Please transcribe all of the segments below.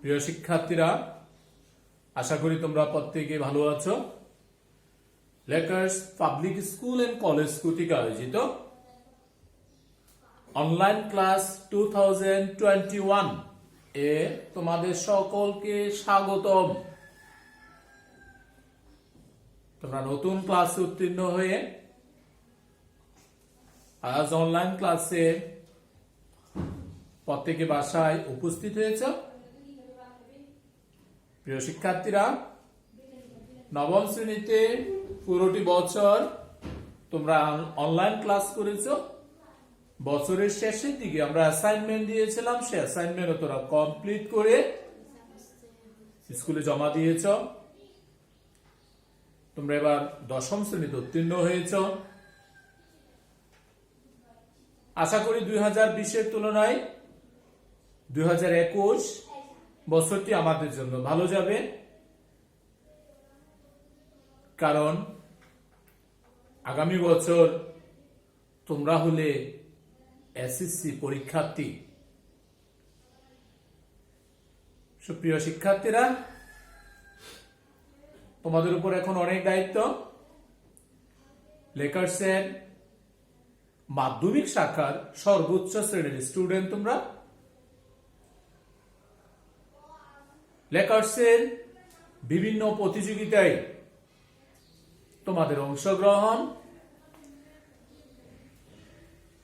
প্রিয় শিক্ষার্থীরা, আশা করি তোমরা প্রত্যেকে ভালো আছো। Lakers public school and college কর্তৃক আয়োজিত অনলাইন ক্লাস 2021 এ তোমাদের সকলকে স্বাগতম। তোমরা নতুন ক্লাসে উত্তীর্ণ হয়ে আজ অনলাইন ক্লাসে প্রত্যেকে বাসায় উপস্থিত হয়েছে। প্রিয় শিক্ষার্থীরা, নবম শ্রেণীতে পুরোটি বছর তোমরা অনলাইন ক্লাস করেছো। বছরের শেষের দিকে আমরা অ্যাসাইনমেন্ট দিয়েছিলাম, সেই অ্যাসাইনমেন্ট তোমরা কমপ্লিট করে স্কুলে জমা দিয়েছ। তোমরা এবার দশম শ্রেণীতে উত্তীর্ণ হয়েছ। আশা করি 2020-এর তুলনায় 2021 বছরটি আমাদের জন্য ভালো যাবে, কারণ আগামী বছর তোমরা হলে এসএসসি পরীক্ষার্থী। সুপ্রিয় শিক্ষার্থীরা, তোমাদের উপর এখন অনেক দায়িত্ব। লেকার্সের মাধ্যমিক শাখার সর্বোচ্চ শ্রেণীর স্টুডেন্ট তোমরা। লেকার্সের বিভিন্ন প্রতিযোগিতায় তোমাদের অংশগ্রহণ,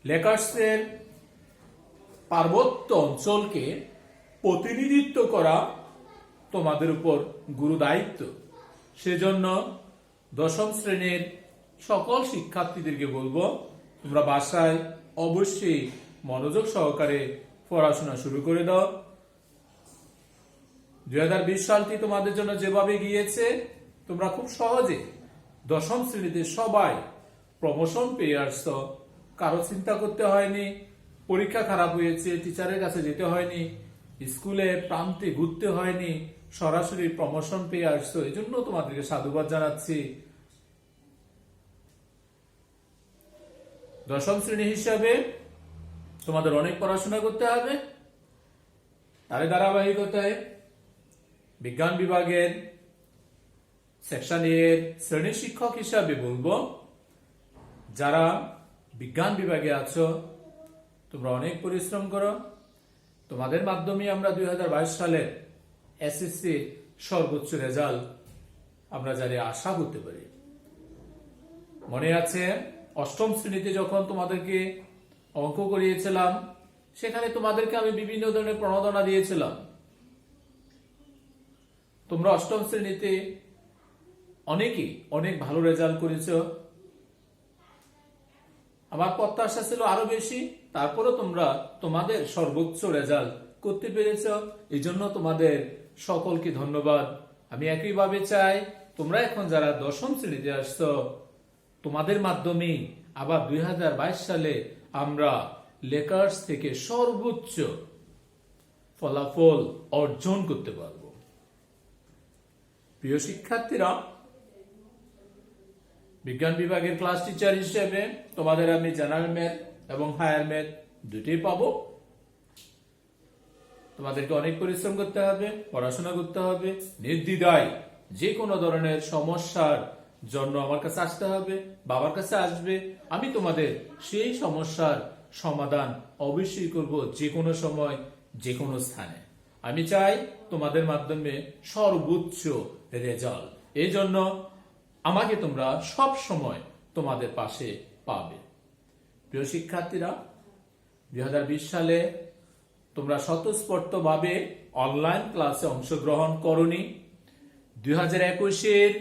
লেকার্সের পার্বত্য অঞ্চলকে প্রতিনিধিত্ব করা তোমাদের উপর গুরু দায়িত্ব। সেজন্য দশম শ্রেণীর সকল শিক্ষার্থীদেরকে বলবো, তোমরা বাসায় অবশ্যই মনোযোগ সহকারে পড়াশোনা শুরু করে দাও। 2020 সালটি তোমাদের জন্য যেভাবে গিয়েছে, তোমরা খুব সহজে দশম শ্রেণীতে সবাই প্রমোশন পেয়ে আসছো। কারো চিন্তা করতে হয়নি, পরীক্ষা খারাপ হয়েছে টিচারের কাছে যেতে হয়নি, স্কুলে প্রান্তে ঘুরতে হয়নি, সরাসরি প্রমোশন পেয়ে আসছো। এই জন্য তোমাদেরকে সাধুবাদ জানাচ্ছি। দশম শ্রেণী হিসাবে তোমাদের অনেক পড়াশোনা করতে হবে। তার ধারাবাহিকতায় বিজ্ঞান বিভাগের সেকশন এর শ্রেণী শিক্ষক হিসাবে বলবো, যারা বিজ্ঞান বিভাগে আছো তোমরা অনেক পরিশ্রম করো। তোমাদের মাধ্যমে আমরা 2022 সালের এসএসসি সর্বোচ্চ রেজাল্ট আমরা জানি আশা করতে পারি। মনে আছে অষ্টম শ্রেণীতে যখন তোমাদেরকে অঙ্ক করিয়েছিলাম, সেখানে তোমাদেরকে আমি বিভিন্ন ধরনের প্রণোদনা দিয়েছিলাম। তোমরা অষ্টম শ্রেণীতে অনেকেই অনেক ভালো রেজাল্ট করেছো। আমার প্রত্যাশা ছিল আরো বেশি, তারপরে তোমরা তোমাদের সর্বোচ্চ রেজাল্ট করতে পেরেছ। এই জন্য তোমাদের সকলকে ধন্যবাদ। আমি একইভাবে চাই তোমরা এখন যারা দশম শ্রেণীতে আসছো, তোমাদের মাধ্যমে আবার 2022 সালে আমরা লেকার্স থেকে সর্বোচ্চ ফলাফল অর্জন করতে পারব। প্রিয় শিক্ষার্থীরা, বিজ্ঞান বিভাগের ক্লাস টিচার হিসেবে তোমাদের আমি জেনারেল ম্যাথ এবং হায়ার ম্যাথ দুটোই পাবো। তোমাদেরকে অনেক পরিশ্রম করতে হবে, পড়াশোনা করতে হবে। নির্দ্বিধায় যে কোনো ধরনের সমস্যার জন্য আমার কাছে আসতে হবে, বাবার কাছে আসবে। আমি তোমাদের সেই সমস্যার সমাধান অবশ্যই করব, যে কোনো সময় যে কোনো স্থানে। আমি চাই তোমাদের মাধ্যমে সর্বোচ্চ রেজাল্ট। এই জন্য আমাকে তোমরা সব সময় তোমাদের পাশে পাবে। প্রিয় শিক্ষার্থীরা, 2020 সালে তোমরা স্বতঃস্ফূর্তভাবে অনলাইন ক্লাসে অংশগ্রহণ করনি। 2021-এর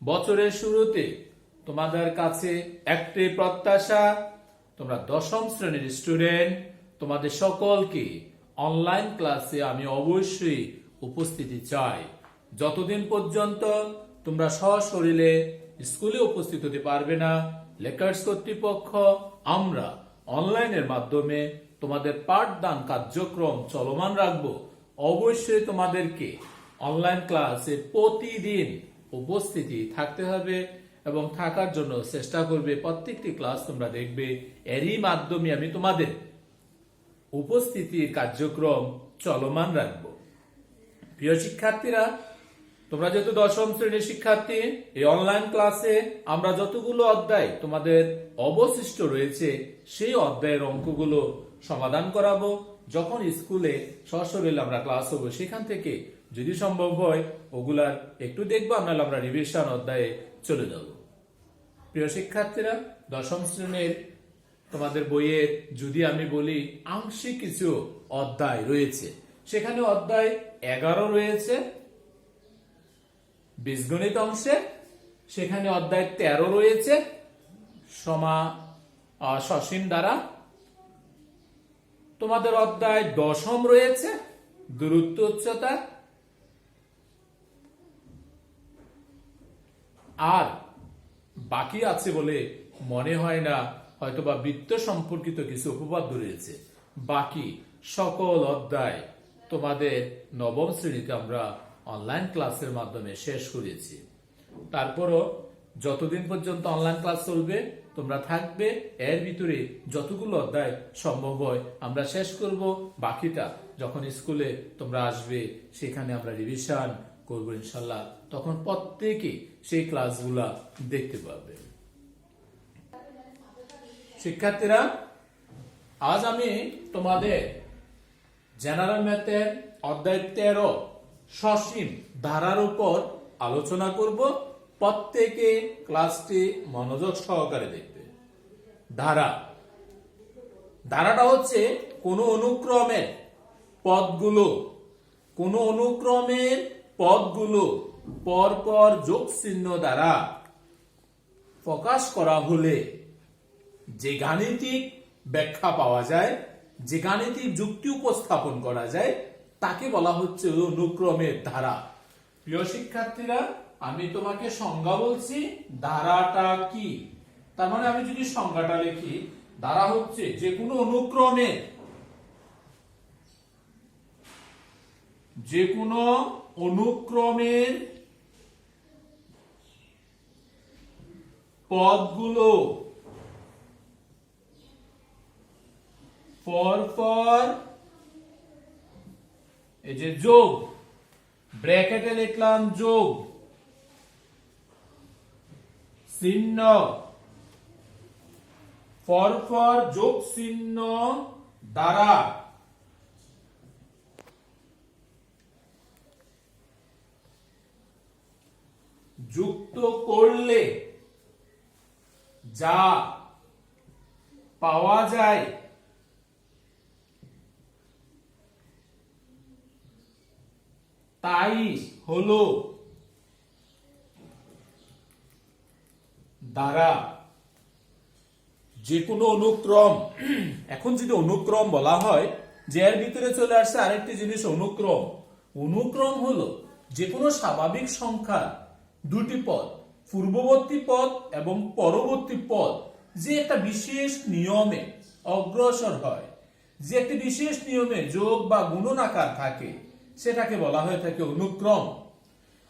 বছরের শুরুতে তোমাদের কাছে একটি প্রত্যাশা, তোমরা দশম শ্রেণীর স্টুডেন্ট, তোমাদের সকলকে অনলাইন ক্লাসে আমি অবশ্যই উপস্থিতি চাই। যতদিন পর্যন্ত তোমরা সশরীরে স্কুলে উপস্থিত হতে পারবে না, লেকার্স কর্তৃপক্ষ আমরা অনলাইনের মাধ্যমে তোমাদের পাঠদান কার্যক্রম চলমান রাখবো। অবশ্যই তোমাদেরকে অনলাইন ক্লাসে প্রতিদিন উপস্থিতি থাকতে হবে এবং থাকার জন্য চেষ্টা করবে। প্রত্যেকটি ক্লাস তোমরা দেখবে, এরই মাধ্যমে আমি তোমাদের উপস্থিতির কার্যক্রম চলমান রাখব। প্রিয় শিক্ষার্থীরা, তোমরা যেহেতু দশম শ্রেণীর শিক্ষার্থী, এই অনলাইন ক্লাসে আমরা যতগুলো অধ্যায় তোমাদের অবশিষ্ট রয়েছে সেই অধ্যায়ের অঙ্কগুলো সমাধান করাবো। যখন স্কুলে সশরীরে আমরা ক্লাস হবো, সেখান থেকে যদি সম্ভব হয় ওগুলার একটু দেখবো, নাহলে আমরা রিভিশন অধ্যায়ে চলে যাব। প্রিয় শিক্ষার্থীরা, দশম শ্রেণীর তোমাদের বইয়ের যদি আমি বলি আংশিক কিছু অধ্যায় রয়েছে, সেখানে অধ্যায় 11 রয়েছে বীজগণিত অংশে, সেখানে অধ্যায় 13 রয়েছে সসীম দ্বারা, তোমাদের অধ্যায় 10 রয়েছে দূরত্ব উচ্চতা, আর বাকি আছে বলে মনে হয় না, হয়তোবা বৃত্ত সম্পর্কিত কিছু উপপাদ্য রয়েছে। বাকি সকল অধ্যায় তোমাদের নবম শ্রেণীতে আমরা অনলাইন ক্লাসের মাধ্যমে শেষ করেছি। তারপরও যতদিন পর্যন্ত অনলাইন ক্লাস চলবে তোমরা থাকবে, এর ভিতরে যতগুলো অধ্যায় সম্ভব হয় আমরা শেষ করব। বাকিটা যখন স্কুলে তোমরা আসবে সেখানে আমরা রিভিশন করব ইনশাল্লাহ, তখন প্রত্যেকে সেই ক্লাসগুলা দেখতে পাবে। শিক্ষার্থীরা, আজ আমি তোমাদের জেনারেল ম্যাথের অধ্যায় 13 সসীম ধারার উপর আলোচনা করব। প্রত্যেকে ক্লাসটি মনোযোগ সহকারে দেখবে। ধারাটা হচ্ছে কোন অনুক্রমের পদগুলো পরপর যোগ চিহ্ন দ্বারা প্রকাশ করা হলে যে গাণিতিক ব্যাখ্যা পাওয়া যায়, যে গাণিতিক যুক্তি উপস্থাপন করা যায়, তাকে বলা হচ্ছে অনুক্রমের ধারা। প্রিয় শিক্ষার্থীরা, আমি তোমাকে সংজ্ঞা বলছি, ধারাটা কি। তার মানে আমি যদি সংজ্ঞাটা লিখি, ধারা হচ্ছে যে কোনো অনুক্রমের পদগুলো পরপর, এই যে যোগ, ব্র্যাকেটে লিখলাম যোগ চিহ্ন, পরপর যোগ চিহ্ন দ্বারা যুক্ত করলে যা পাওয়া যায় তাই হলো ধারা। যে কোনো অনুক্রম, এখন যদি অনুক্রম বলা হয়, যে এর ভিতরে চলে আসছে আরেকটি জিনিস অনুক্রম হলো যে কোনো স্বাভাবিক সংখ্যা দুটি পদ, পূর্ববর্তী পদ এবং পরবর্তী পদ যে একটা বিশেষ নিয়মে অগ্রসর হয়, যে একটি বিশেষ নিয়মে যোগ বা গুণন আকার থাকে, সেটাকে বলা হয়ে থাকে অনুক্রম।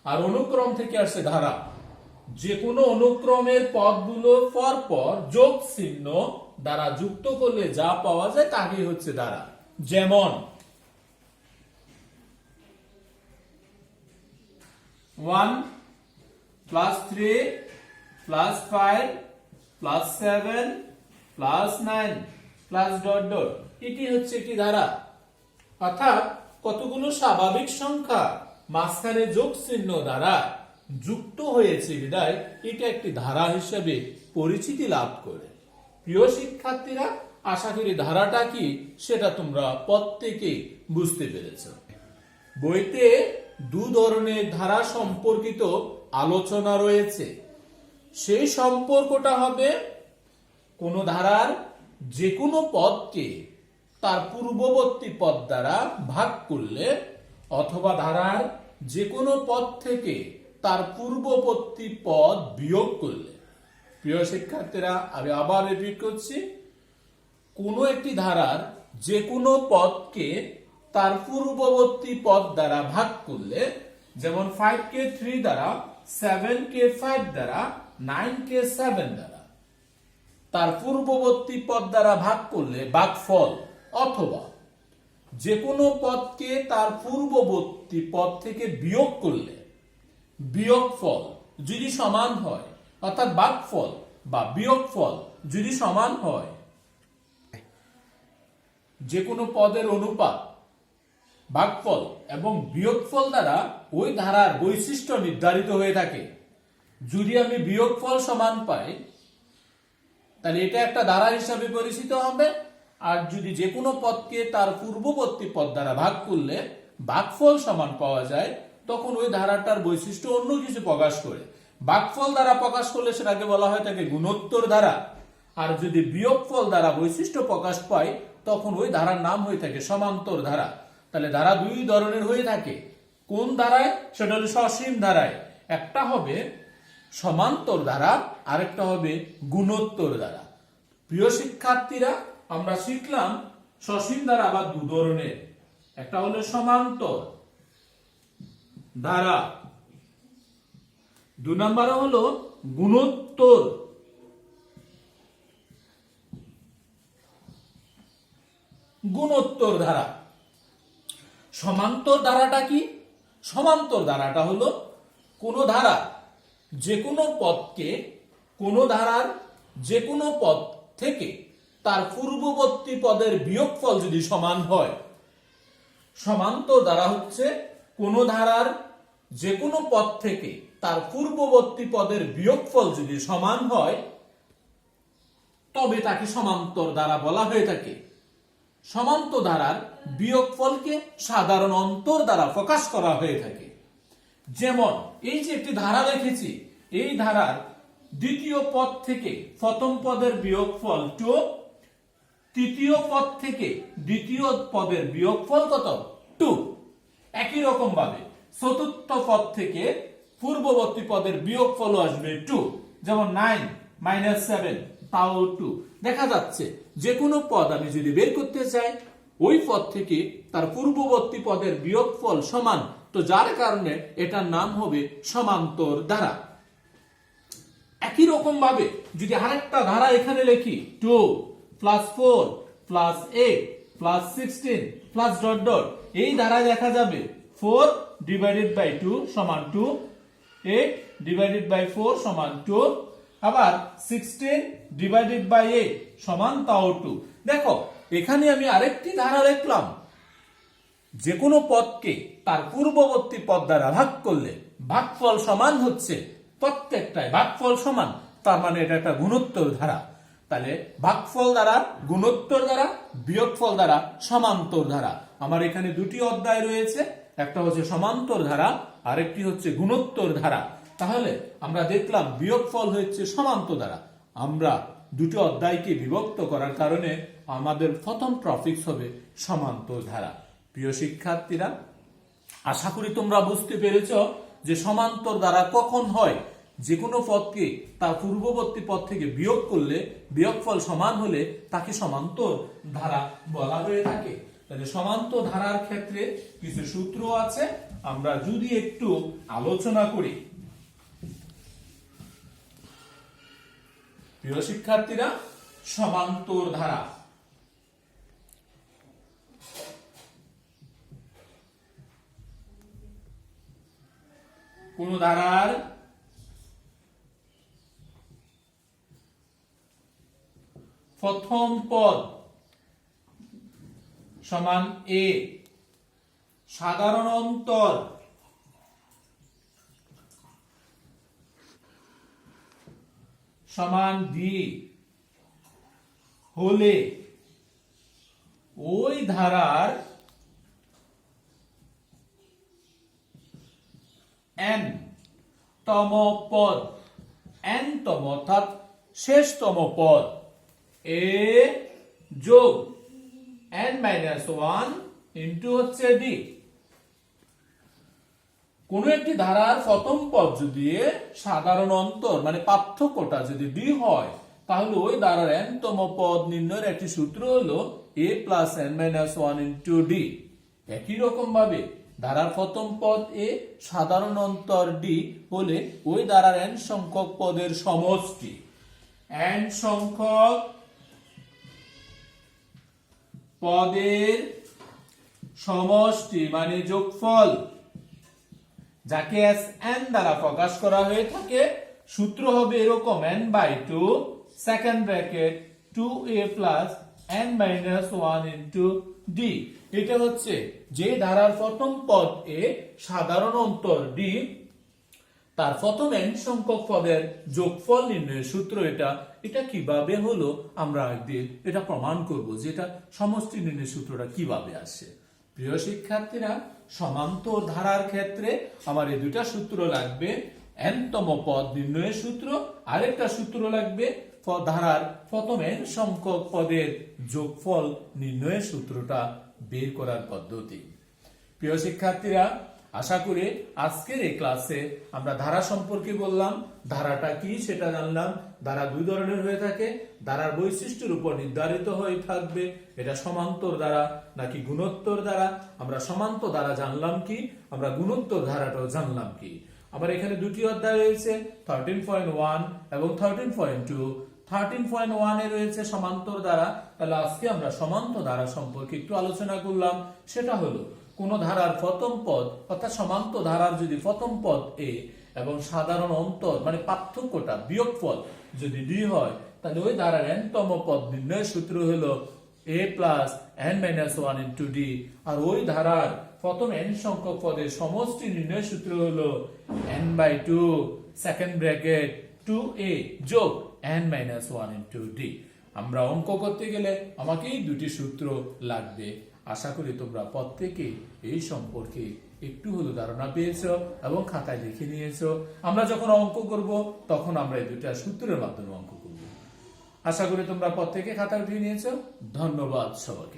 আর অনুক্রম থেকে আসছে ধারা। যে কোনো অনুক্রমের পদগুলো পরপর যোগ চিহ্ন দ্বারা যুক্ত করলে যা পাওয়া যায় তাকেই হচ্ছে ধারা। যেমন 1 + 3 + 5 + 7 + 9 + ... এটি হচ্ছে একটি ধারা। অর্থাৎ কতগুলো স্বাভাবিক সংখ্যা মাঝখানে যোগ চিহ্ন দ্বারা যুক্ত হয়েছে বিধায় এটা একটি ধারা হিসেবে পরিচিতি লাভ করে। প্রিয় শিক্ষার্থীরা, আশা করি ধারাটা কি সেটা তোমরা প্রত্যেকে বুঝতে পেরেছ। বইতে দু ধরনের ধারা সম্পর্কিত আলোচনা রয়েছে। সেই সম্পর্কটা হবে কোন ধারার যে কোনো পদকে তার পূর্ববর্তী পদ দ্বারা ভাগ করলে, অথবা ধারার যে কোনো পদ থেকে তার পূর্ববর্তী পদ বিয়োগ করলে। প্রিয় শিক্ষার্থীরা, আমি আবার রিপিট করছি, কোনো একটি ধারার যে কোনো পদকে তার পূর্ববর্তী পদ দ্বারা ভাগ করলে, যেমন 5 কে 3 দ্বারা, 7 কে 5 দ্বারা, 9 কে 7 দ্বারা, তার পূর্ববর্তী পদ দ্বারা ভাগ করলে ভাগফল, অথবা যে কোনো পদকে তার পূর্ববর্তী পদ থেকে বিয়োগ করলে বিয়োগফল যদি সমান হয়, অর্থাৎ ভাগফল বা বিয়োগফল যদি সমান হয়, যে কোনো পদের অনুপাত ভাগফল এবং বিয়োগফল দ্বারা ওই ধারার বৈশিষ্ট্য নির্ধারিত হয়ে থাকে। যদি আমি বিয়োগফল সমান পাই তাহলে এটা একটা ধারা হিসাবে পরিচিত হবে। আর যদি যে কোনো পদকে তার পূর্ববর্তী পদ দ্বারা ভাগ করলে ভাগফল সমান পাওয়া যায়, তখন ওই ধারাটার বৈশিষ্ট্য অন্য কিছু প্রকাশ করে। ভাগফল দ্বারা প্রকাশ করলে সেটাকে বলা হয় থাকে গুণোত্তর ধারা। আর যদি বিয়োগফল দ্বারা বৈশিষ্ট্য প্রকাশ পায় তখন ওই ধারার নাম হয়ে থাকে সমান্তর ধারা। তাহলে ধারা দুই ধরনের হয়ে থাকে। কোন ধারায়? সেটা হলো সসীম ধারায়। একটা হবে সমান্তর ধারা, আরেকটা হবে গুণোত্তর ধারা। প্রিয় শিক্ষার্থীরা, আমরা শিখলাম সসীম ধারা আবার দু ধরনের। একটা হলো সমান্তর ধারা, দুই নম্বরে হলো গুণোত্তর। গুণোত্তর ধারা। সমান্তর ধারাটা কি? সমান্তর ধারাটা হলো কোন ধারা যে কোনো পদকে কোন ধারার যে কোনো পদ থেকে তার পূর্ববর্তী পদের বিয়োগফল যদি সমান হয়। সমান্তর ধারা হচ্ছে কোন ধারার যে কোনো পদ থেকে তার পূর্ববর্তী পদের বিয়োগফল যদি সমান হয় তবে তাকে সমান্তর ধারা বলা হয়ে থাকে। সমান্তর ধারার বিয়োগফলকে সাধারণ অন্তর দ্বারা প্রকাশ করা হয়ে থাকে। যেমন এই যে একটি ধারা লিখেছি, এই ধারার দ্বিতীয় পদ থেকে প্রথম পদের বিয়োগফল 2, তৃতীয় পদ থেকে দ্বিতীয় পদের বিয়োগফল কত? 2। একই রকম ভাবে চতুর্থ পদ থেকে পূর্ববর্তী পদের বিয়োগফল আসবে 2। যেমন 9 - 7 তাও 2। দেখা যাচ্ছে যে কোনো পদ আমি যদি বের করতে চাই ওই পদ থেকে তার পূর্ববর্তী পদের বিয়োগফল সমান, তো যার কারণে এটার নাম হবে সমান্তর ধারা। একই রকম ভাবে যদি আরেকটা ধারা এখানে লিখি 2 + 4 + 8 + 16 + ডট ডট, এই ধারায় দেখা যাবে 4 / 2 = 2, 8 / 4 = 2, আবার 16 / 8 সমান তাও 2। দেখো এখানে আমি আরেকটি ধারা লিখলাম, যে কোনো পদকে তার পূর্ববর্তী পদ দ্বারা ভাগ করলে ভাগফল সমান হচ্ছে, প্রত্যেকটাই ভাগফল সমান, তার মানে এটা একটা গুণোত্তর ধারা। তাহলে ভাগফল দ্বারা গুণোত্তর ধারা, বিয়োগফল দ্বারা সমান্তর ধারা। আমার এখানে দুটি অধ্যায় রয়েছে, একটা হচ্ছে সমান্তর ধারা, আরেকটি হচ্ছে গুণোত্তর ধারা। তাহলে আমরা দেখলাম বিয়োগফল হচ্ছে সমান্তর ধারা। আমরা দুটি অধ্যায়কে বিভক্ত করার কারণে আমাদের প্রথম টপিকস হবে সমান্তর ধারা। প্রিয় শিক্ষার্থীরা, আশা করি তোমরা বুঝতে পেরেছ যে সমান্তর ধারা কখন হয়। যে কোনো পদকে তার পূর্ববর্তী পদ থেকে বিয়োগ করলে বিয়োগফল সমান হলে তাকে সমান্তর ধারা বলা হয়ে থাকে। তাহলে সমান্তর ধারার ক্ষেত্রে কিছু সূত্র আছে, আমরা যদি একটু আলোচনা করি। প্রিয় শিক্ষার্থীরা, সমান্তর ধারা কোন ধারার প্রথম পদ সমান a, সাধারণ অন্তর সমান b হলে ওই ধারার n তম পদ, n তম অর্থাৎ শেষতম পদ a যোগ n - 1 ইনটু হচ্ছে d। কোন একটি ধারার প্রথম পদ যদি সাধারণ অন্তর মানে পার্থক্যটা যদি d হয়, তাহলে ওই ধারার n তম পদ নির্ণয়ের একটি সূত্র হলো a + n - 1 ইনটু d। একই রকম ভাবে ধারার প্রথম পদ a, সাধারণ অন্তর d হলে ওই ধারার n সংখ্যক পদের সমষ্টি, n সংখ্যক পদের সমষ্টি মানে যোগফল, যাকে এস এন দ্বারা প্রকাশ করা হয়ে থাকে। সূত্র হবে এরকম, n/2 second bracket 2a plus n minus 1 into D. এটা হচ্ছে যে ধারার প্রথম পদ এ সাধারণ অন্তর ডি, তার প্রথম n সংখ্যক পদের যোগফল নির্ণয়ের সূত্র এটা। এটা কিভাবে হলো আমরা একদিন এটা প্রমাণ করব যে এটা সমষ্টি নির্ণয়ের সূত্রটা কিভাবে আসে। প্রিয় শিক্ষার্থীরা, সমান্তর ধারার ক্ষেত্রে আমার এই দুটা সূত্র লাগবে, n-তম পদ নির্ণয়ের সূত্র, আরেকটা সূত্র লাগবে ধারার প্রথম n সংখ্যক পদের যোগফল নির্ণয়ের সূত্রটা বের করার পদ্ধতি। প্রিয় শিক্ষার্থীরা, আশা করি আজকের এই ক্লাসে আমরা ধারা সম্পর্কে বললাম, ধারাটা কি সেটা জানলাম। ধারা দুই ধরনের হয়ে থাকে, ধারার বৈশিষ্ট্যের উপর নির্ধারিত হয়ে থাকবে এটা সমান্তর ধারা নাকি গুণোত্তর ধারা। আমরা সমান্তর ধারা জানলাম কি, আমরা গুণোত্তর ধারাটাও জানলাম কি। আবার এখানে দুটি অধ্যায় রয়েছে, 13.1 এবং 13.2। 13.1 এ রয়েছে সমান্তর ধারা। তাহলে আজকে আমরা সমান্তর ধারা সম্পর্কে একটু আলোচনা করলাম। সেটা হলো কোন ধারার প্রথম পদ অর্থাৎ সমান্তর ধারার যদি প্রথম পদ এ এবং সাধারণ অন্তর মানে পার্থক্যটা বিয়োগফল যদি ডি হয়, তাহলে ওই ধারার n-তম পদ নির্ণয়ের সূত্র হলো a plus n minus 1 into D. আর ওই ধারার প্রথম n সংখ্যক পদের সমষ্টি নির্ণয়ের সূত্র হলো n/2 সেকেন্ড ব্র্যাকেট 2a যোগ n মাইনাস 1 ইন্টু ডি। আমরা অঙ্ক করতে গেলে আমাকে এই দুটি সূত্র লাগবে। আশা করি তোমরা প্রত্যেকে এই সম্পর্কে একটু হলো ধারণা পেয়েছো এবং খাতায় লিখে নিয়েছো। আমরা যখন অঙ্ক করব তখন আমরা এই দুটা সূত্রের মাধ্যমে অঙ্ক করব। আশা করি তোমরা প্রত্যেকে খাতায় উঠিয়ে নিয়েছো। ধন্যবাদ সবাইকে।